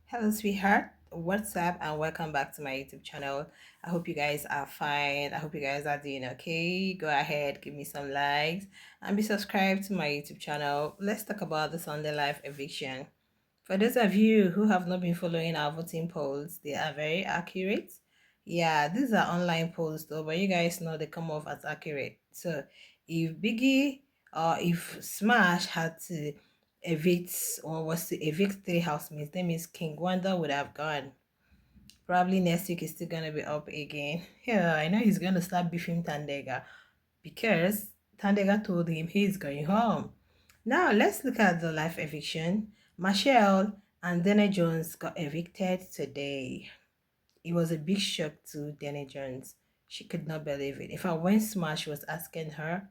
Hello, sweetheart. What's up, and welcome back to my YouTube channel. I hope you guys are fine. I hope you guys are doing okay. Go ahead, give me some likes, and be subscribed to my YouTube channel. Let's talk about the Sunday Life eviction. For those of you who have not been following our voting polls, they are very accurate. Yeah, these are online polls though, but you guys know they come off as accurate. So if Biggie or if Smash had to evict or was to evict three housemates, that means King Wanda would have gone. Probably next week is still gonna be up again. Yeah, I know he's gonna start beefing Tandega because Tandega told him he's going home. Now let's look at the life eviction. Mashel and Dene Jones got evicted today. It was a big shock to Dene Jones. She could not believe it. In fact, when Smash was asking her,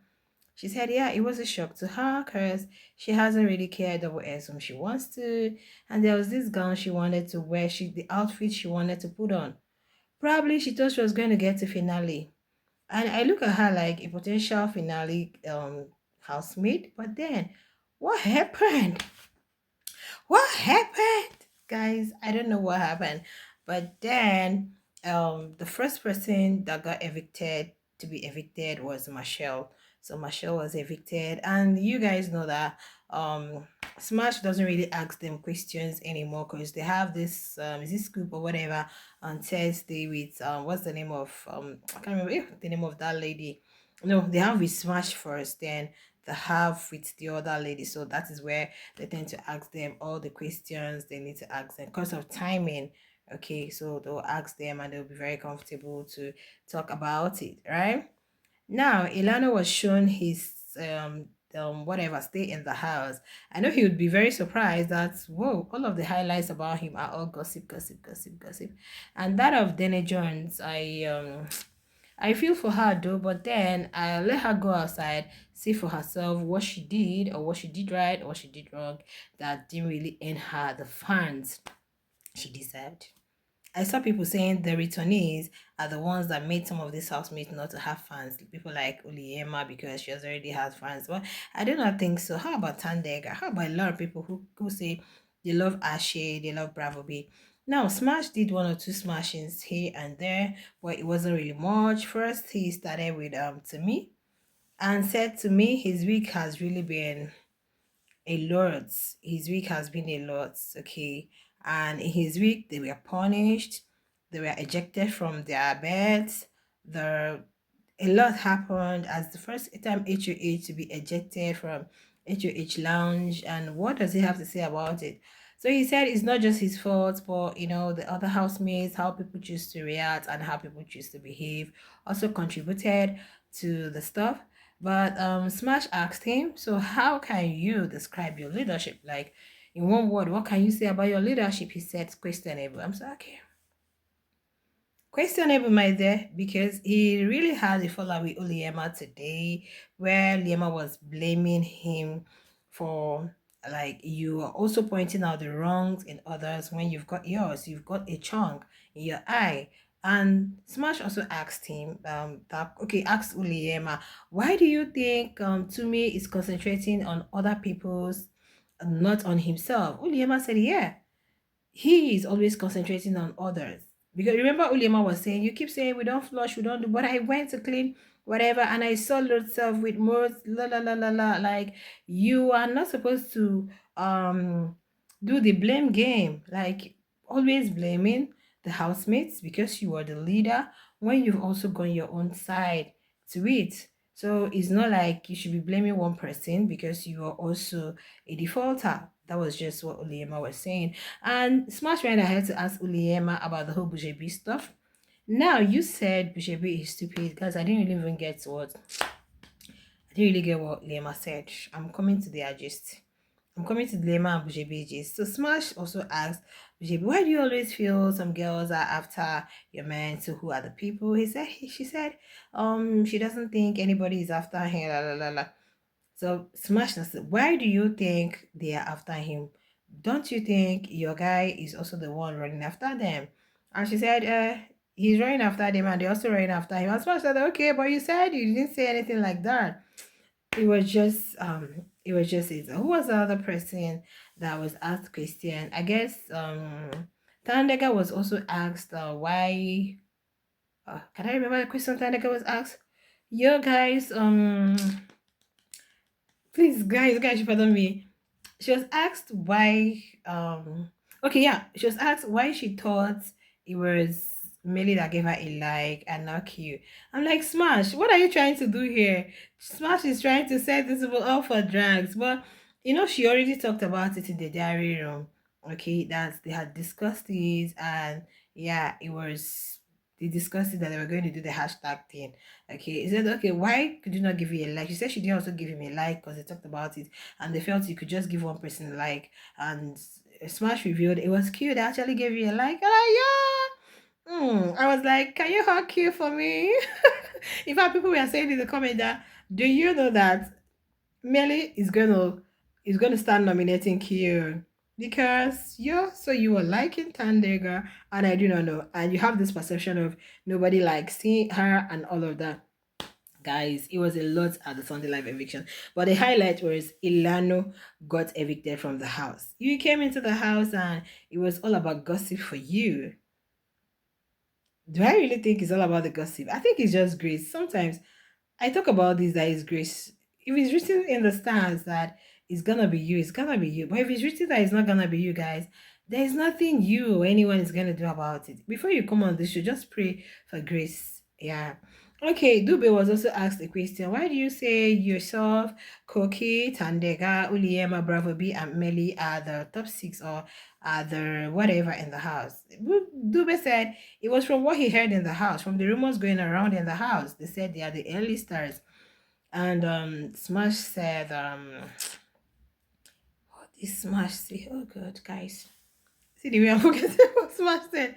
she said, yeah, it was a shock to her because she hasn't really cared about as she wants to. And there was this gown she wanted to wear, the outfit she wanted to put on. Probably she thought she was going to get to finale. And I look at her like a potential finale housemate. But then, what happened? What happened? Guys, I don't know what happened. But then the first person that got evicted to be evicted was Mashel. So Mashel was evicted, and you guys know that Smash doesn't really ask them questions anymore because they have this scoop or whatever on Thursday with what's the name of I can't remember the name of that lady. No, they have with Smash first, then they have with the other lady. So that is where they tend to ask them all the questions they need to ask them because of timing. Okay, so they'll ask them and they'll be very comfortable to talk about it, right? Now, Ilana was shown his whatever stay in the house. I know he would be very surprised that whoa, all of the highlights about him are all gossip, gossip, gossip, gossip. And that of Dene Jones, I feel for her though, but then I let her go outside, see for herself what she did or what she did right or what she did wrong that didn't really earn her the fans she deserved. I saw people saying the returnees are the ones that made some of these housemates not to have fans. People like Uliema because she has already had fans. But I do not think so. How about Tandega? How about a lot of people who say they love Ashe, they love Bravo B? Now, Smash did one or two smashings here and there, but it wasn't really much. First, he started with to me and said to me his week has really been a lot. His week has been a lot, okay? And in his week, they were punished, they were ejected from their beds. The A lot happened as the first time HOH to be ejected from HOH Lounge. And what does he have to say about it? So he said it's not just his fault, but the other housemates, how people choose to react and how people choose to behave, also contributed to the stuff. But Smash asked him, so how can you describe your leadership? Like in one word, what can you say about your leadership? He said questionable. I'm so okay. Questionable, my dear, because he really had a fallout with Uliema today, where Liema was blaming him for like you are also pointing out the wrongs in others when you've got yours, you've got a chunk in your eye. And Smash also asked him asked Uliema, why do you think Tumi is concentrating on other people's, not on himself? Uliema said, yeah, he is always concentrating on others. Because remember, Ulema was saying, you keep saying we don't flush, we don't do, but I went to clean whatever and I saw yourself with more la la la la la. Like you are not supposed to do the blame game, like always blaming the housemates because you are the leader when you've also gone your own side to it. So it's not like you should be blaming one person because you are also a defaulter. That was just what Uliema was saying. And Smash went ahead to ask Uliema about the whole Bujebi stuff. Now, you said Bujebi is stupid because I didn't really even get what I didn't really get what Uliema said. I'm coming to the gist. I'm coming to the Lema and Bujebi gist. So Smash also asked Bujebi, why do you always feel some girls are after your man? So who are the people? She said, she doesn't think anybody is after her. La la la la. So Smash said, why do you think they are after him? Don't you think your guy is also the one running after them? And she said, he's running after them and they're also running after him. And Smash said, okay, but you said you didn't say anything like that. It was just It was just it. Who was the other person that was asked question? I guess Tandega was also asked why can I remember the question Tandega was asked? Yo guys, please guys, you pardon me. She was asked why okay, yeah, she was asked why she thought it was Millie that gave her a like and not you. I'm like, Smash, what are you trying to do here? Smash is trying to set this people up for drugs, but she already talked about it in the diary room. Okay, that they had discussed it, and yeah, it was they discussed it that they were going to do the hashtag thing. Okay, he said, okay, why could you not give you a like? She said she didn't also give him a like because they talked about it and they felt you could just give one person a like. And Smash revealed it was cute. They actually gave you a like. And yeah. I was like, can you hug Q for me? In fact, people were saying in the comment that, do you know that Melly is gonna start nominating Q? Because you were liking Tandega and I do not know. And you have this perception of nobody likes seeing her and all of that. Guys, it was a lot at the Sunday Live eviction. But the highlight was Ilano got evicted from the house. You came into the house and it was all about gossip for you. Do I really think it's all about the gossip? I think it's just grace. Sometimes I talk about this that is grace. If it's written in the stars that it's gonna be you, it's gonna be you. But if it's written that it's not gonna be you guys, there is nothing you or anyone is gonna do about it. Before you come on this show, just pray for grace. Yeah. Okay, Dube was also asked a question. Why do you say yourself, Koki, Tandega, Uliema, Bravo B, and Melly are the top six or are the whatever in the house? Dube said it was from what he heard in the house, from the rumors going around in the house. They said they are the early stars. And Smash said, what did Smash say? Oh god, guys. See the way I'm forgetting what Smash said.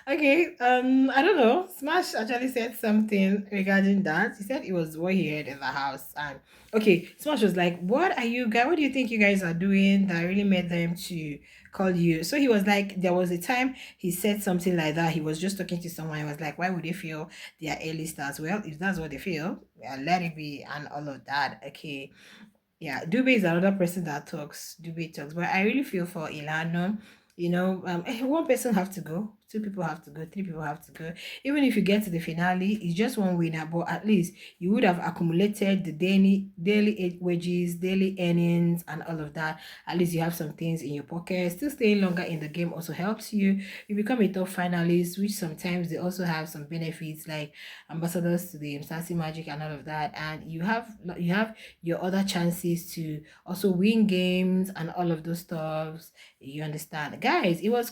Okay, I don't know. Smash actually said something regarding that. He said it was what he heard in the house. And okay, Smash was like, what are you guys, what do you think you guys are doing that really made them to call you? So he was like, there was a time he said something like that. He was just talking to someone. He was like, why would they feel they are A-listers? Well, if that's what they feel, yeah, let it be and all of that. Okay. Yeah, Dube is another person that talks. Dube talks, but I really feel for Ilana. One person have to go, two people have to go, three people have to go. Even if you get to the finale, it's just one winner, but at least you would have accumulated the daily wages, daily earnings, and all of that. At least you have some things in your pocket. Still staying longer in the game also helps you. You become a top finalist, which sometimes they also have some benefits like ambassadors to the Bbmzansi Magic and all of that, and you have your other chances to also win games and all of those stuffs. You understand, guys? It was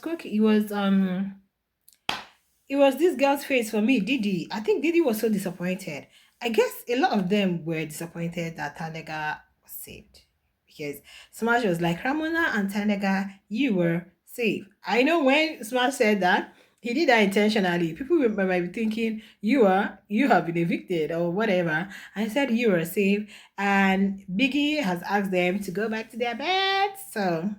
this girl's face for me, Didi. I think Didi was so disappointed. I guess a lot of them were disappointed that Tanega was saved because Smash was like, Ramona and Tanega, you were safe. I know when Smash said that, he did that intentionally. People might be thinking you have been evicted or whatever. I said you were safe, and Biggie has asked them to go back to their beds. So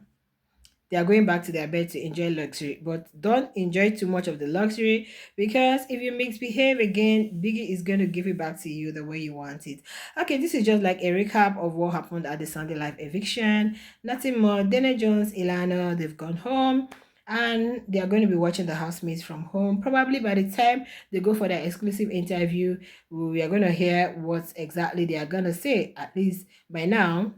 they are going back to their bed to enjoy luxury. But don't enjoy too much of the luxury because if you misbehave again, Biggie is going to give it back to you the way you want it. Okay, this is just like a recap of what happened at the Sunday Live eviction. Nothing more. Dene Jones, Ilana, they've gone home and they are going to be watching the housemates from home. Probably by the time they go for their exclusive interview, we are going to hear what exactly they are going to say. At least by now,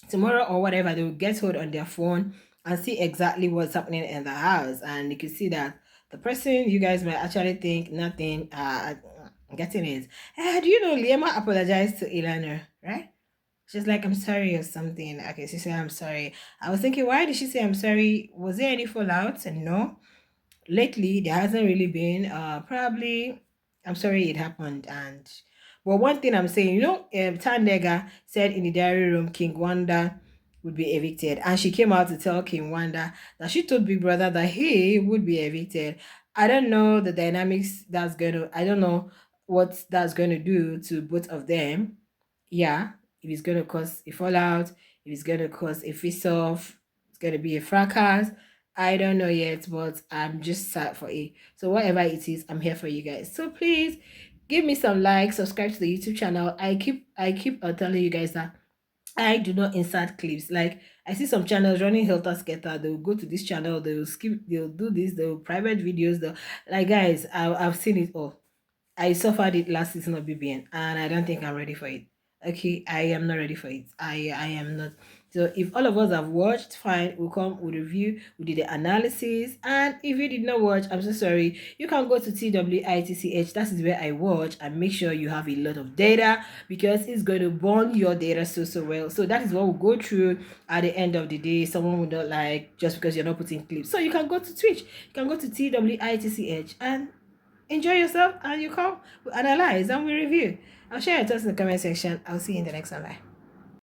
tomorrow or whatever, they will get hold on their phone and see exactly what's happening in the house. And you can see that the person you guys might actually think nothing getting it. Do you know Liema apologized to Ilana, right? She's like, I'm sorry or something. Okay, she said, I'm sorry. I was thinking, why did she say I'm sorry? Was there any fallout? And no, lately there hasn't really been. Probably, I'm sorry it happened. And but one thing I'm saying, Tandega said in the diary room King Wanda would be evicted, and she came out to tell King Wanda that she told Big Brother that he would be evicted. I don't know the dynamics I don't know what that's going to do to both of them. Yeah, if it's going to cause a fallout, if it's going to cause a face off, it's going to be a fracas. I don't know yet, but I'm just sad for it. So whatever it is, I'm here for you guys. So please give me some likes, subscribe to the YouTube channel. I keep telling you guys that I do not insert clips. Like I see some channels running helter skelter. They'll go to this channel, they'll skip, they'll do this, they'll private videos. They'll, like guys, I've seen it all. I suffered it last season of BBN, and I don't think I'm ready for it. Okay, I am not ready for it. I am not. So if all of us have watched, fine, we'll come, we'll review, we did the analysis. And if you did not watch, I'm so sorry. You can go to TWITCH, that is where I watch, and make sure you have a lot of data because it's going to burn your data so well. So that is what we'll go through at the end of the day. Someone will not like just because you're not putting clips. So you can go to Twitch, you can go to TWITCH and enjoy yourself, and you come, we analyze and we review. I'll share your thoughts in the comment section. I'll see you in the next one. Bye.